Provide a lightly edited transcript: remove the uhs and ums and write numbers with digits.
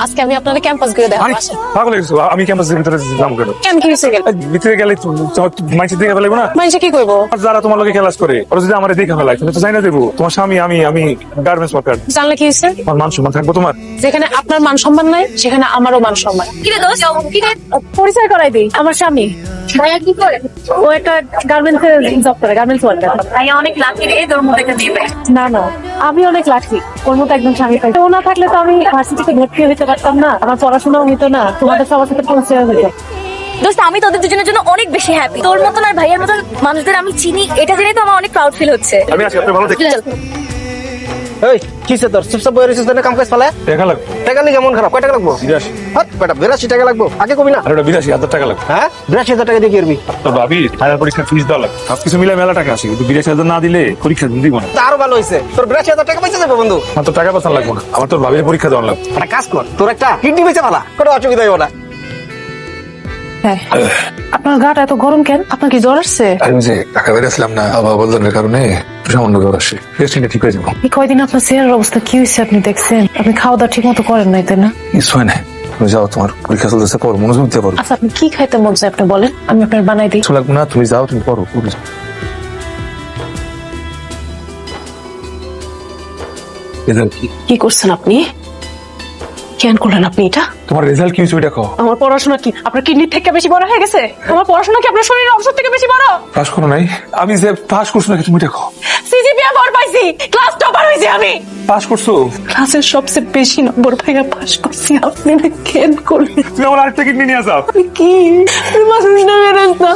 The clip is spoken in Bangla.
আজকে আমি আপনাদের ক্যাম্পাস ঘুরে দেখাবো। আসেন। পাগল হয়ে গেছো, আমি ক্যাম্পাসের ভিতরে যাম কেন? কেন কি হয়েছে? ভিতরে গেলে মাইসে দেখে ফেলাইবো না? মানুষে কি করবো? আর যারা তোমার লোকে ক্লাস করে ওরা যদি আমার দেখে ফেলায় তুমি তো জানি না দেবো। তোমার স্বামী আমি গার্মেন্টস ওয়ার্কার, জানলে কি হয়েছে? আমার মান সম্মান থাকবো তোমার? যেখানে আপনার মান সম্মান নাই সেখানে আমারও মান সম্মান। কিরে দোস্ত, কিরে পরিচয় করাই দিই, আমার স্বামী। ভাইয়া কি করে? ও একটা গার্মেন্টস এ জব করে, গার্মেন্টস ওয়ার্কার। ভাইয়া অনেক লাকি রে, তোর মতো একটা দিবে। না না, আমি অনেক লাকি, ওর মতো একদম স্বামী পাই। ও না থাকলে তো আমি ভার্সিটিতে ভর্তি হতে পারতাম না, আমার পড়াশোনাও হইতো না, তোমাদের সবার সাথে পরিচয় হইতো। দোস্ত আমি তোদের দুজনের জন্য অনেক বেশি হ্যাপি। তোর মতন আর ভাইয়ের মতন মানুষদের আমি চিনি, এটা জেনে তো আমার অনেক প্রাউড ফিল হচ্ছে। আমি আছি, আপনি ভালো থাকেন। এই কিসে তোর চুপচাপ বইরে রিসিস দেনে কাম কাজ ফেলে টাকা লাগবে টাকা নিয়ে কেমন খারাপ কয় টাকা লাগবো? 82। হাত বেটা 82 টাকা লাগবো, আগে কবি না। আর ওটা 82,000 টাকা লাগবে। হ্যাঁ 82,000 টাকা দিয়ে কি করবি? তো ভাবি ফাইনাল পরীক্ষার ফিস দেওয়া লাগবে, সবকিছু মিলে মেলা টাকা আছে, কিন্তু 82,000 না দিলে পরীক্ষা দিব না। তা আরো ভালো হয়েছে, তোর 82,000 টাকা পয়সা যাবে বন্ধু। আমার তো টাকা পয়সা লাগবে না, আমার তো ভাবির পরীক্ষা দেওয়া লাগবে। একটা কাজ কর, তোর একটা কিডনি বেচে ফেলা, কোনো অসুবিধা হইব না। হ্যাঁ, আপনার গাটা এত গরম কেন? আপনার কি জ্বর আসছে? আমি যে টাকা বেরিয়েছিলাম না বাবা বলদের কারণে সামান্য জ্বর আসছে, টেস্টিংটা ঠিক হয়ে যাবো। এই কয়দিন আপনার চেহারার অবস্থা কি হয়েছে আপনি দেখছেন? আপনি খাওয়া দাওয়া ঠিক মতো করেন নাই, তাই না? কিছু হয় না, তুমি যাও, তোমার পরীক্ষা চলতেছে, পড়ো, মনোযোগ দিয়ে পড়ো। আচ্ছা, আপনি কি খাইতে মন চায় আপনি বলেন, আমি আপনার বানাই দিই। কিছু লাগবে না, তুমি যাও, তুমি পড়ো। রেজাল্ট কি? কি করছেন আপনি? কেন করলেন আপনি এটা? তোমার রেজাল্ট কি হয়েছে ওইটা কও। আমার পড়াশোনা কি আপনার কিডনির থেকে বেশি বড় হয়ে গেছে? আমার পড়াশোনা কি আপনার শরীরের অংশ থেকে বেশি বড়? পাস করো নাই? আমি যে পাস করছো নাকি তুমি এটা কও। সিজিপিএ 4 পাইছি, ক্লাস টপার হইছি আমি। পাস করছো? ক্লাসের সবচেয়ে বেশি নম্বর পাইয়া পাস করছি, আপনি না কেন করলেন? তুমি আমার আরেকটা কিডনি নিয়ে যাও। কি মানুষ না বেরেন না।